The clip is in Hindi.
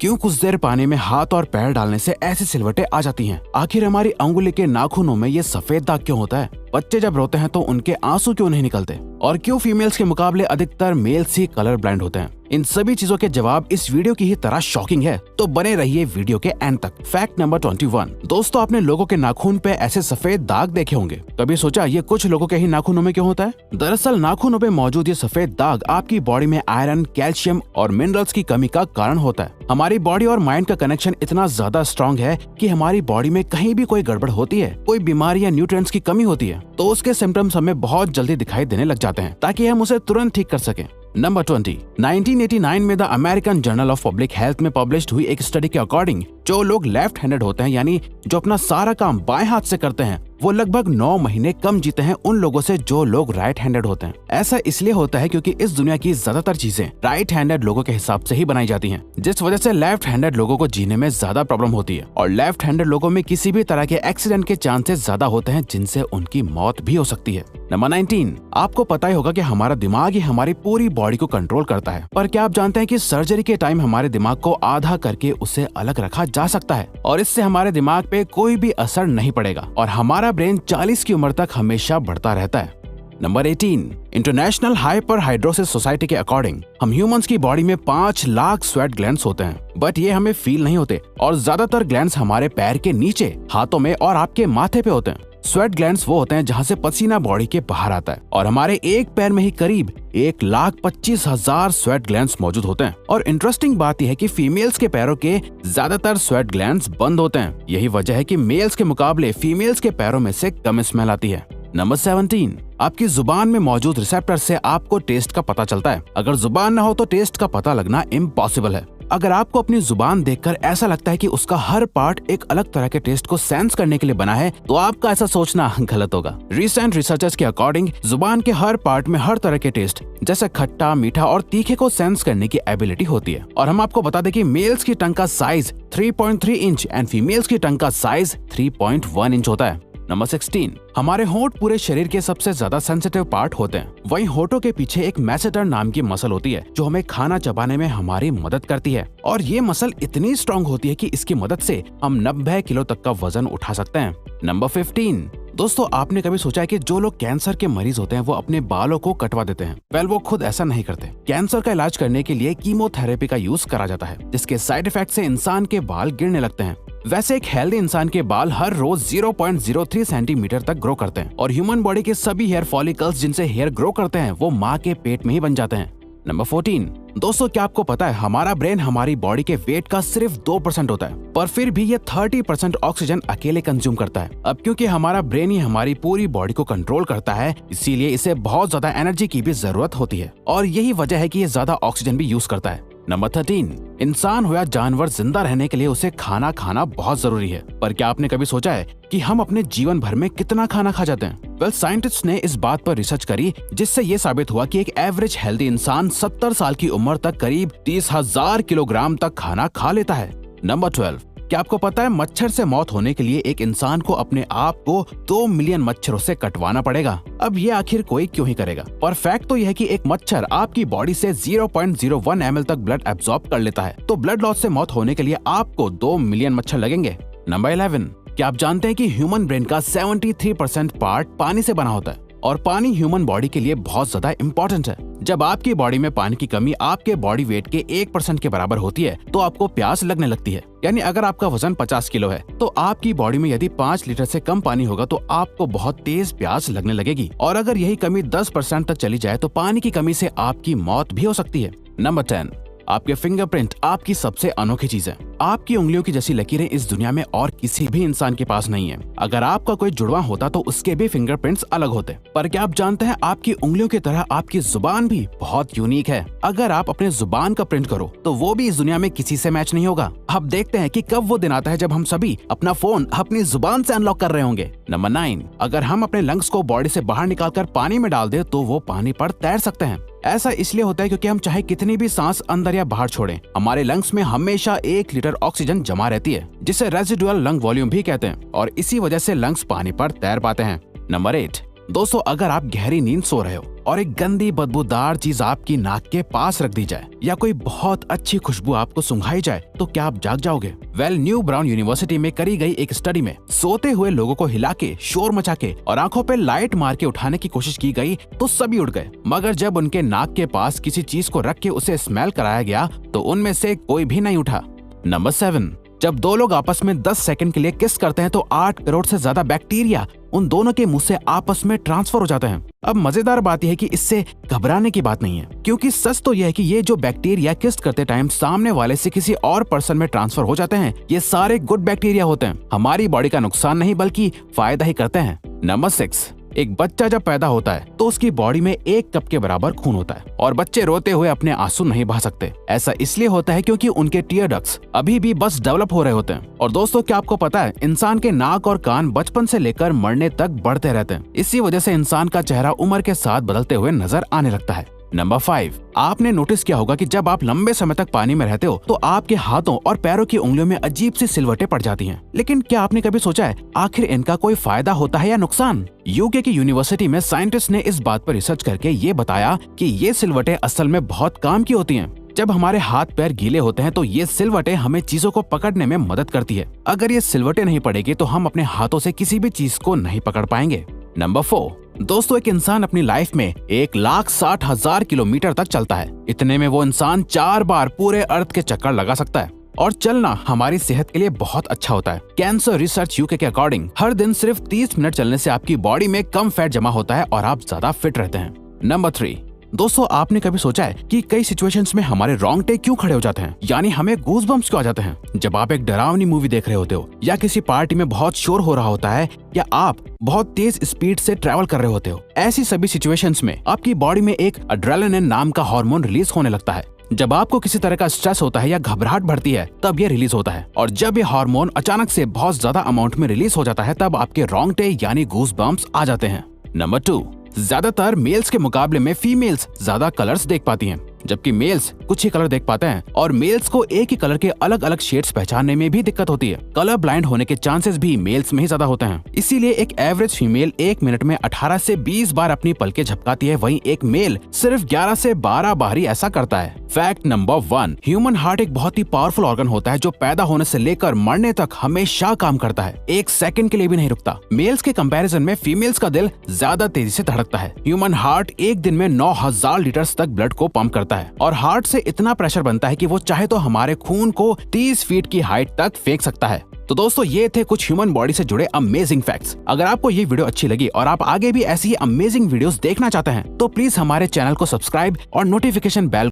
क्यों कुछ देर पानी में हाथ और पैर डालने से ऐसी सिलवटें आ जाती हैं? आखिर हमारी अंगुली के नाखूनों में ये सफेद दाग क्यों होता है? बच्चे जब रोते हैं तो उनके आंसू क्यों नहीं निकलते? और क्यों फीमेल्स के मुकाबले अधिकतर मेल्स ही कलर ब्लाइंड होते हैं? इन सभी चीजों के जवाब इस वीडियो की ही तरह शॉकिंग है, तो बने रहिए वीडियो के एंड तक। Fact number 21। दोस्तों, आपने लोगों के नाखून पे ऐसे सफेद दाग देखे होंगे। कभी सोचा ये कुछ लोगों के ही नाखूनों में क्यों होता है? दरअसल नाखूनों पे मौजूद ये सफेद दाग आपकी बॉडी में आयरन, कैल्शियम और मिनरल्स की कमी का कारण होता है। हमारी बॉडी और माइंड का कनेक्शन इतना ज्यादा स्ट्रॉन्ग है कि हमारी बॉडी में कहीं भी कोई गड़बड़ होती है, कोई बीमारी या न्यूट्रिएंट्स की कमी होती है, तो उसके सिम्टम्स हमें बहुत जल्दी दिखाई देने लग जाते हैं, ताकि हम उसे तुरंत ठीक कर सकें। नंबर 20। 1989 में the American journal of public health में पब्लिश्ड हुई एक स्टडी के अकॉर्डिंग जो लोग लेफ्ट हैंडेड होते हैं, यानी जो अपना सारा काम बाएं हाथ से करते हैं, वो लगभग 9 महीने कम जीते हैं उन लोगों से जो लोग राइट हैंडेड होते हैं। ऐसा इसलिए होता है क्योंकि इस दुनिया की ज्यादातर चीजें राइट हैंडेड लोगों के हिसाब से ही बनाई जाती हैं, जिस वजह से लेफ्ट हैंडेड लोगों को जीने में ज्यादा प्रॉब्लम होती है। और लेफ्ट हैंडेड लोगों में किसी भी तरह के एक्सीडेंट के चांसेस ज्यादा होते हैं, जिनसे उनकी मौत भी हो सकती है। नंबर 19। आपको पता ही होगा कि हमारा दिमाग ही हमारी पूरी बॉडी को कंट्रोल करता है, पर क्या आप जानते हैं कि सर्जरी के टाइम हमारे दिमाग को आधा करके उसे अलग रखा जा सकता है और इससे हमारे दिमाग पे कोई भी असर नहीं पड़ेगा और हमारा ब्रेन 40 की उम्र तक हमेशा बढ़ता रहता है। नंबर 18। इंटरनेशनल हाइपरहाइड्रोसिस सोसाइटी के अकॉर्डिंग हम ह्यूमंस की बॉडी में 5 लाख स्वेट ग्लैंड्स होते हैं, बट ये हमें फील नहीं होते और ज्यादातर ग्लैंड्स हमारे पैर के नीचे, हाथों में और आपके माथे पे होते हैं। स्वेट ग्लैंड्स वो होते हैं जहाँ से पसीना बॉडी के बाहर आता है और हमारे एक पैर में ही करीब 1,25,000 स्वेट ग्लैंड्स मौजूद होते हैं। और इंटरेस्टिंग बात यह है कि फीमेल्स के पैरों के ज्यादातर स्वेट ग्लैंड्स बंद होते हैं। यही वजह है कि मेल्स के मुकाबले फीमेल्स के पैरों में से कम स्मेल आती है। नंबर 17। आपकी जुबान में मौजूद रिसेप्टर से आपको टेस्ट का पता चलता है। अगर जुबान न हो तो टेस्ट का पता लगना इम्पॉसिबल है। अगर आपको अपनी जुबान देखकर ऐसा लगता है कि उसका हर पार्ट एक अलग तरह के टेस्ट को सेंस करने के लिए बना है, तो आपका ऐसा सोचना गलत होगा। रिसेंट रिसर्चर्स के अकॉर्डिंग जुबान के हर पार्ट में हर तरह के टेस्ट जैसे खट्टा, मीठा और तीखे को सेंस करने की एबिलिटी होती है। और हम आपको बता दें कि मेल्स की टंग का साइज 3.3 इंच एंड फीमेल्स की टंग का साइज 3.1 इंच होता है। नंबर 16। हमारे होंठ पूरे शरीर के सबसे ज्यादा सेंसिटिव पार्ट होते हैं। वहीं होठों के पीछे एक मैसेटर नाम की मसल होती है जो हमें खाना चबाने में हमारी मदद करती है और ये मसल इतनी स्ट्रॉन्ग होती है कि इसकी मदद से हम 90 किलो तक का वजन उठा सकते हैं। नंबर 15। दोस्तों, आपने कभी सोचा है कि जो लोग कैंसर के मरीज होते हैं वो अपने बालों को कटवा देते हैं? वेल, वो खुद ऐसा नहीं करते। कैंसर का इलाज करने के लिए कीमोथेरेपी का यूज करा जाता है, जिसके साइड इफेक्ट से इंसान के बाल गिरने लगते हैं। वैसे एक हेल्दी इंसान के बाल हर रोज 0.03 सेंटीमीटर तक ग्रो करते हैं और ह्यूमन बॉडी के सभी हेयर फॉलिकल्स जिनसे हेयर ग्रो करते हैं वो माँ के पेट में ही बन जाते हैं। नंबर 14। दोस्तों, क्या आपको पता है हमारा ब्रेन हमारी बॉडी के वेट का सिर्फ 2% होता है, पर फिर भी ये 30% ऑक्सीजन अकेले कंज्यूम करता है। अब क्योंकि हमारा ब्रेन ही हमारी पूरी बॉडी को कंट्रोल करता है, इसीलिए इसे बहुत ज्यादा एनर्जी की भी जरूरत होती है और यही वजह है कि ये ज्यादा ऑक्सीजन भी यूज करता है। नंबर 13। इंसान हो या जानवर, जिंदा रहने के लिए उसे खाना खाना बहुत जरूरी है, पर क्या आपने कभी सोचा है कि हम अपने जीवन भर में कितना खाना खा जाते हैं? वेल, साइंटिस्ट ने इस बात पर रिसर्च करी जिससे ये साबित हुआ कि एक एवरेज हेल्दी इंसान 70 साल की उम्र तक करीब 30,000 किलोग्राम तक खाना खा लेता है। नंबर 12। क्या आपको पता है मच्छर से मौत होने के लिए एक इंसान को अपने आप को 2 मिलियन मच्छरों से कटवाना पड़ेगा? अब ये आखिर कोई क्यों ही करेगा? पर फैक्ट तो यह है कि एक मच्छर आपकी बॉडी से 0.01 ml तक ब्लड एब्जॉर्ब कर लेता है, तो ब्लड लॉस से मौत होने के लिए आपको 2 मिलियन मच्छर लगेंगे। नंबर 11। क्या आप जानते हैं कि ह्यूमन ब्रेन का 73% पार्ट पानी से बना होता है और पानी ह्यूमन बॉडी के लिए बहुत ज्यादा इम्पोर्टेंट है। जब आपकी बॉडी में पानी की कमी आपके बॉडी वेट के 1% के बराबर होती है तो आपको प्यास लगने लगती है। यानी अगर आपका वजन 50 किलो है तो आपकी बॉडी में यदि 5 लीटर से कम पानी होगा तो आपको बहुत तेज प्यास लगने लगेगी और अगर यही कमी 10% तक चली जाए तो पानी की कमी से आपकी मौत भी हो सकती है। नंबर 10। आपके फिंगरप्रिंट आपकी सबसे अनोखी चीज है। आपकी उंगलियों की जैसी लकीरें इस दुनिया में और किसी भी इंसान के पास नहीं है। अगर आपका कोई जुड़वा होता तो उसके भी फिंगरप्रिंट्स अलग होते। पर क्या आप जानते हैं आपकी उंगलियों की तरह आपकी जुबान भी बहुत यूनिक है। अगर आप अपने जुबान का प्रिंट करो तो वो भी इस दुनिया में किसी से मैच नहीं होगा। अब देखते हैं कि कब वो दिन आता है जब हम सभी अपना फोन अपनी जुबान से अनलॉक कर रहे होंगे। नंबर 9। अगर हम अपने लंग्स को बॉडी से बाहर निकालकर पानी में डाल दे तो वो पानी पर तैर सकते हैं। ऐसा इसलिए होता है क्योंकि हम चाहे कितनी भी सांस अंदर या बाहर छोड़ें, हमारे लंग्स में हमेशा 1 लीटर ऑक्सीजन जमा रहती है, जिसे रेजिडुअल लंग वॉल्यूम भी कहते हैं और इसी वजह से लंग्स पानी पर तैर पाते हैं। नंबर 8। दोस्तों अगर आप गहरी नींद सो रहे हो और एक गंदी बदबूदार चीज आपकी नाक के पास रख दी जाए या कोई बहुत अच्छी खुशबू आपको सुंघाई जाए तो क्या आप जाग जाओगे? न्यू ब्राउन यूनिवर्सिटी में करी गई एक स्टडी में सोते हुए लोगों को हिला के, शोर मचा के और आंखों पे लाइट मार के उठाने की कोशिश की गई तो सभी उठ गए, मगर जब उनके नाक के पास किसी चीज को रख के उसे स्मेल कराया गया तो उनमें से कोई भी नहीं उठा। नंबर 7, जब दो लोग आपस में 10 सेकंड के लिए किस करते हैं तो 8 करोड़ से ज्यादा बैक्टीरिया उन दोनों के मुंह से आपस में ट्रांसफर हो जाते हैं। अब मजेदार बात यह है कि इससे घबराने की बात नहीं है, क्योंकि सच तो यह है कि ये जो बैक्टीरिया किस करते टाइम सामने वाले से किसी और पर्सन में ट्रांसफर हो जाते हैं, ये सारे गुड बैक्टीरिया होते हैं, हमारी बॉडी का नुकसान नहीं बल्कि फायदा ही करते हैं। नंबर 6, एक बच्चा जब पैदा होता है तो उसकी बॉडी में 1 कप के बराबर खून होता है और बच्चे रोते हुए अपने आंसू नहीं बहा सकते। ऐसा इसलिए होता है क्योंकि उनके टीयर डक्ट्स अभी भी बस डेवलप हो रहे होते हैं। और दोस्तों क्या आपको पता है, इंसान के नाक और कान बचपन से लेकर मरने तक बढ़ते रहते हैं। इसी वजह से इंसान का चेहरा उम्र के साथ बदलते हुए नजर आने लगता है। नंबर 5, आपने नोटिस किया होगा कि जब आप लंबे समय तक पानी में रहते हो तो आपके हाथों और पैरों की उंगलियों में अजीब सी सिलवटें पड़ जाती हैं। लेकिन क्या आपने कभी सोचा है आखिर इनका कोई फायदा होता है या नुकसान? यूके की यूनिवर्सिटी में साइंटिस्ट ने इस बात पर रिसर्च करके ये बताया कि ये सिलवटें असल में बहुत काम की होती हैं। जब हमारे हाथ पैर गीले होते हैं तो ये सिलवटें हमें चीजों को पकड़ने में मदद करती है। अगर ये सिलवटें नहीं पड़ेगी तो हम अपने हाथों से किसी भी चीज को नहीं पकड़ पाएंगे। नंबर 4, दोस्तों एक इंसान अपनी लाइफ में 1,60,000 किलोमीटर तक चलता है। इतने में वो इंसान 4 बार पूरे अर्थ के चक्कर लगा सकता है। और चलना हमारी सेहत के लिए बहुत अच्छा होता है। कैंसर रिसर्च यूके के अकॉर्डिंग हर दिन सिर्फ 30 मिनट चलने से आपकी बॉडी में कम फैट जमा होता है और आप ज्यादा फिट रहते हैं। नंबर 3, दोस्तों आपने कभी सोचा है कि कई सिचुएशंस में हमारे रोंगटे क्यों खड़े हो जाते हैं, यानी हमें गूज़बम्प्स क्यों आ जाते हैं? जब आप एक डरावनी मूवी देख रहे होते हो या किसी पार्टी में बहुत शोर हो रहा होता है या आप बहुत तेज स्पीड से ट्रैवल कर रहे होते हो, ऐसी सभी सिचुएशंस में आपकी बॉडी में एक एड्रेनालिन नाम का हार्मोन रिलीज होने लगता है। जब आपको किसी तरह का स्ट्रेस होता है या घबराहट बढ़ती है तब ये रिलीज होता है, और जब ये हार्मोन अचानक से बहुत ज्यादा अमाउंट में रिलीज हो जाता है तब आपके रोंगटे यानी गूज़बम्प्स आ जाते हैं। नंबर 2, ज्यादातर मेल्स के मुकाबले में फीमेल्स ज्यादा कलर्स देख पाती हैं, जबकि मेल्स कुछ ही कलर देख पाते हैं और मेल्स को एक ही कलर के अलग अलग शेड्स पहचानने में भी दिक्कत होती है। कलर ब्लाइंड होने के चांसेस भी मेल्स में ही ज्यादा होते हैं। इसीलिए एक एवरेज फीमेल 1 मिनट में 18 से 20 बार अपनी पलकें झपकाती है, वहीं एक मेल सिर्फ 11 से 12 बार ही ऐसा करता है। फैक्ट नंबर 1, ह्यूमन हार्ट एक बहुत ही पावरफुल ऑर्गन होता है जो पैदा होने से लेकर मरने तक हमेशा काम करता है, 1 सेकंड के लिए भी नहीं रुकता। मेल्स के कंपैरिजन में फीमेल्स का दिल ज्यादा तेजी से धड़कता है। ह्यूमन हार्ट एक दिन में 9,000 लीटर तक ब्लड को पंप करता है और हार्ट से इतना प्रेशर बनता है कि वो चाहे तो हमारे खून को 30 फीट की हाइट तक फेंक सकता है। तो दोस्तों ये थे कुछ ह्यूमन बॉडी से जुड़े अमेजिंग फैक्ट्स। अगर आपको ये वीडियो अच्छी लगी और आप आगे भी ऐसी ही अमेजिंग वीडियोस देखना चाहते हैं तो प्लीज हमारे चैनल को सब्सक्राइब और नोटिफिकेशन बेल